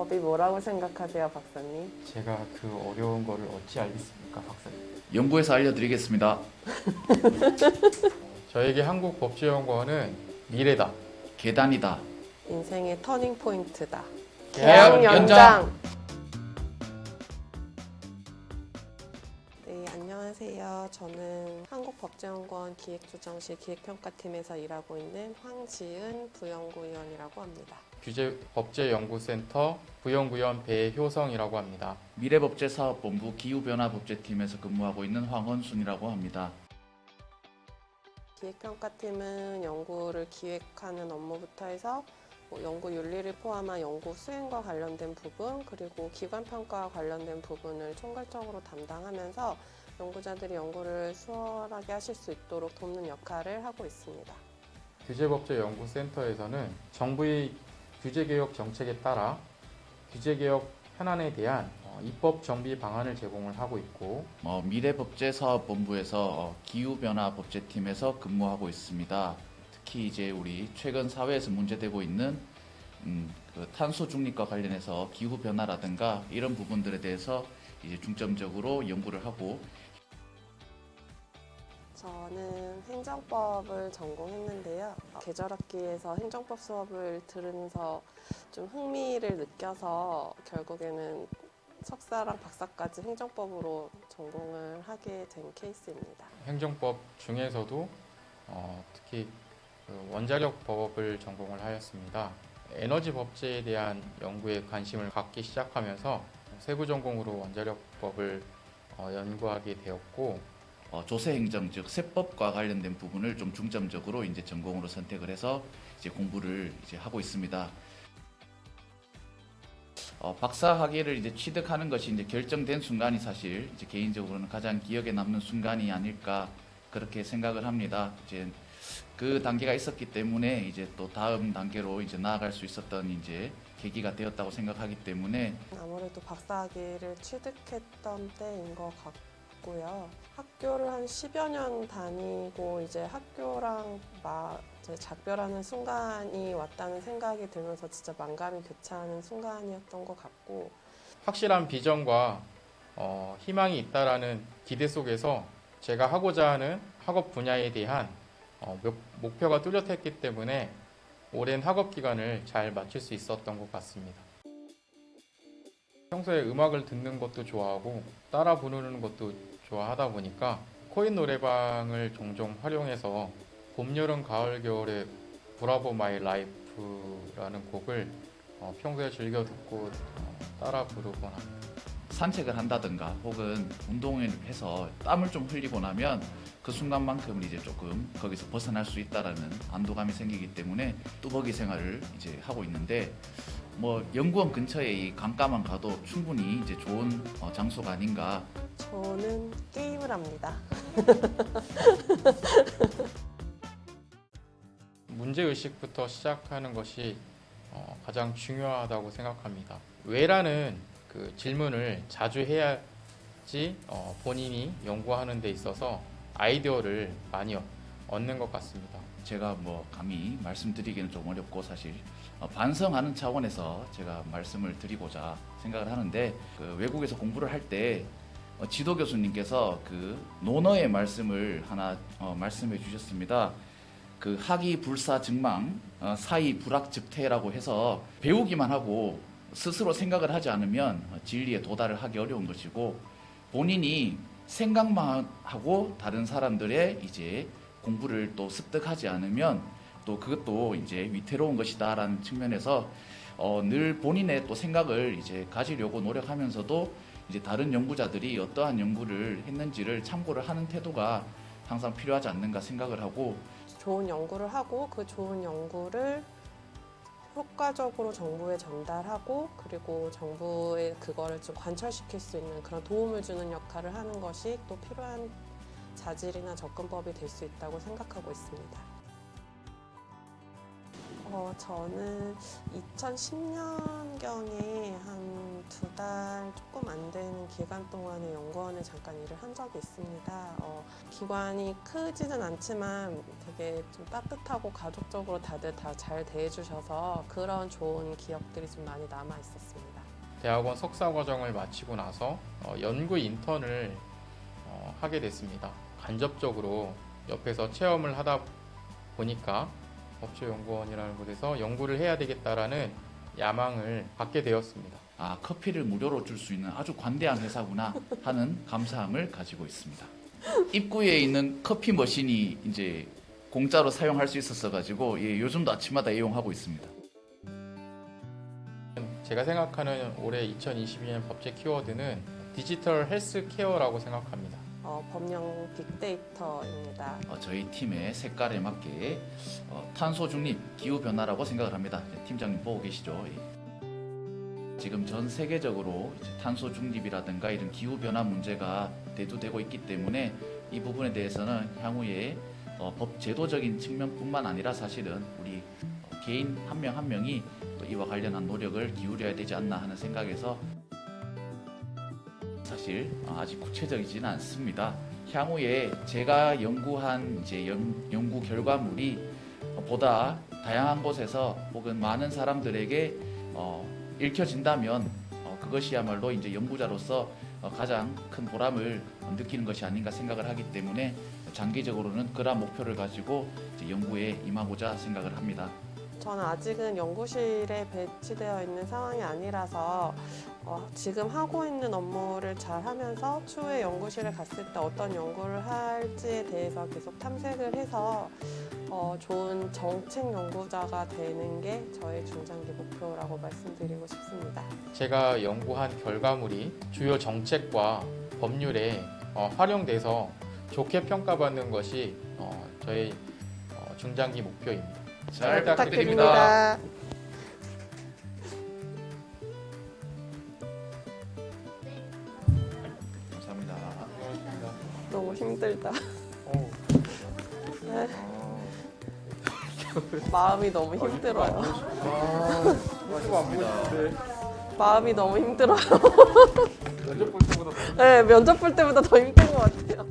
법이 뭐라고 생각하세요, 박사님? 제가 그 어려운 거를 어찌 알겠습니까, 박사님? 연구해서 알려드리겠습니다. 저에게 한국법제연구원은 미래다. 계단이다. 인생의 터닝 포인트다. 계약 연장. 네, 안녕하세요. 저는 한국법제연구원 기획조정실 기획평가팀에서 일하고 있는 황지은 부연구위원이라고 합니다. 규제법제연구센터 부연구위원 배효성이라고 합니다. 미래법제사업본부 기후변화법제팀에서 근무하고 있는 황헌순이라고 합니다. 기획평가팀은 연구를 기획하는 업무부터 해서 연구 윤리를 포함한 연구 수행과 관련된 부분, 그리고 기관평가와 관련된 부분을 총괄적으로 담당하면서 연구자들이 연구를 수월하게 하실 수 있도록 돕는 역할을 하고 있습니다. 규제법제연구센터에서는 정부의 규제개혁 정책에 따라 규제개혁 현안에 대한 입법 정비 방안을 제공을 하고 있고, 미래법제사업본부에서 기후변화법제팀에서 근무하고 있습니다. 특히 이제 우리 최근 사회에서 문제되고 있는 그 탄소 중립과 관련해서 기후 변화라든가 이런 부분들에 대해서 이제 중점적으로 연구를 하고. 저는 행정법을 전공했는데요. 계절학기에서 행정법 수업을 들으면서 좀 흥미를 느껴서 결국에는 석사랑 박사까지 행정법으로 전공을 하게 된 케이스입니다. 행정법 중에서도 특히 그 원자력 법을 전공을 하였습니다. 에너지 법제에 대한 연구에 관심을 갖기 시작하면서 세부 전공으로 원자력법을 연구하게 되었고, 조세행정 즉 세법과 관련된 부분을 좀 중점적으로 이제 전공으로 선택을 해서 이제 공부를 이제 하고 있습니다. 박사 학위를 이제 취득하는 것이 이제 결정된 순간이 사실 이제 개인적으로는 가장 기억에 남는 순간이 아닐까 그렇게 생각을 합니다. 이제 그 단계가 있었기 때문에 이제 또 다음 단계로 이제 나아갈 수 있었던 이제 계기가 되었다고 생각하기 때문에 아무래도 박사학위를 취득했던 때인 것 같고요. 학교를 한 10여 년 다니고 이제 학교랑 이제 작별하는 순간이 왔다는 생각이 들면서 진짜 만감이 교차하는 순간이었던 것 같고, 확실한 비전과 희망이 있다라는 기대 속에서 제가 하고자 하는 학업 분야에 대한 목표가 뚜렷했기 때문에 오랜 학업 기간을 잘 마칠 수 있었던 것 같습니다. 평소에 음악을 듣는 것도 좋아하고 따라 부르는 것도 좋아하다 보니까 코인 노래방을 종종 활용해서 봄, 여름, 가을, 겨울에 브라보 마이 라이프라는 곡을 평소에 즐겨 듣고 따라 부르곤 합니다. 산책을 한다든가 혹은 운동을 해서 땀을 좀 흘리고 나면 그 순간만큼은 이제 조금 거기서 벗어날 수 있다라는 안도감이 생기기 때문에 뚜벅이 생활을 이제 하고 있는데, 연구원 근처에 이 강가만 가도 충분히 이제 좋은 장소가 아닌가. 저는 게임을 합니다. 문제의식부터 시작하는 것이 가장 중요하다고 생각합니다. 왜라는 그 질문을 자주 해야지 본인이 연구하는 데 있어서 아이디어를 많이 얻는 것 같습니다. 제가 감히 말씀드리기는 좀 어렵고 사실 반성하는 차원에서 제가 말씀을 드리고자 생각을 하는데, 그 외국에서 공부를 할 때 지도 교수님께서 그 논어의 말씀을 하나 말씀해 주셨습니다. 그 학이 불사 증망 사이 불학즉태라고 해서 배우기만 하고 스스로 생각을 하지 않으면 진리에 도달을 하기 어려운 것이고, 본인이 생각만 하고 다른 사람들의 이제 공부를 또 습득하지 않으면 또 그것도 이제 위태로운 것이다라는 측면에서 늘 본인의 또 생각을 이제 가지려고 노력하면서도 이제 다른 연구자들이 어떠한 연구를 했는지를 참고를 하는 태도가 항상 필요하지 않는가 생각을 하고, 좋은 연구를 하고 그 좋은 연구를 효과적으로 정부에 전달하고, 그리고 정부에 그거를 좀 관철시킬 수 있는 그런 도움을 주는 역할을 하는 것이 또 필요한 자질이나 접근법이 될 수 있다고 생각하고 있습니다. 저는 2010년경에 한 2달 조금 안 되는 기간 동안에 연구원에 잠깐 일을 한 적이 있습니다. 기관이 크지는 않지만 되게 좀 따뜻하고 가족적으로 다들 다 잘 대해주셔서 그런 좋은 기억들이 좀 많이 남아 있었습니다. 대학원 석사 과정을 마치고 나서 연구 인턴을 하게 됐습니다. 간접적으로 옆에서 체험을 하다 보니까 업체연구원이라는 곳에서 연구를 해야 되겠다라는 야망을 갖게 되었습니다. 아, 커피를 무료로 줄 수 있는 아주 관대한 회사구나 하는 감사함을 가지고 있습니다. 입구에 있는 커피 머신이 이제 공짜로 사용할 수 있었어 가지고 예, 요즘도 아침마다 이용하고 있습니다. 제가 생각하는 올해 2022년 법제 키워드는 디지털 헬스케어라고 생각합니다. 법령 빅데이터입니다. 저희 팀의 색깔에 맞게 탄소 중립, 기후 변화라고 생각을 합니다. 팀장님 보고 계시죠? 예. 지금 전 세계적으로 이제 탄소 중립이라든가 이런 기후 변화 문제가 대두되고 있기 때문에 이 부분에 대해서는 향후에 법 제도적인 측면뿐만 아니라 사실은 우리 개인 한 명 한 명이 또 이와 관련한 노력을 기울여야 되지 않나 하는 생각에서 사실 아직 구체적이지는 않습니다. 향후에 제가 연구한 이제 연구 결과물이 보다 다양한 곳에서 혹은 많은 사람들에게 읽혀진다면 그것이야말로 이제 연구자로서 가장 큰 보람을 느끼는 것이 아닌가 생각을 하기 때문에 장기적으로는 그러한 목표를 가지고 이제 연구에 임하고자 생각을 합니다. 저는 아직은 연구실에 배치되어 있는 상황이 아니라서 지금 하고 있는 업무를 잘 하면서 추후에 연구실에 갔을 때 어떤 연구를 할지에 대해서 계속 탐색을 해서 좋은 정책 연구자가 되는 게 저의 중장기 목표라고 말씀드리고 싶습니다. 제가 연구한 결과물이 주요 정책과 법률에 활용돼서 좋게 평가받는 것이 저의 중장기 목표입니다. 잘 부탁드립니다. 감사합니다. 너무 힘들다. 네. 마음이 너무 힘들어요. 마음이 너무 힘들어요. 면접 볼 때보다 네, 면접 볼 때보다 더 힘든 것 같아요.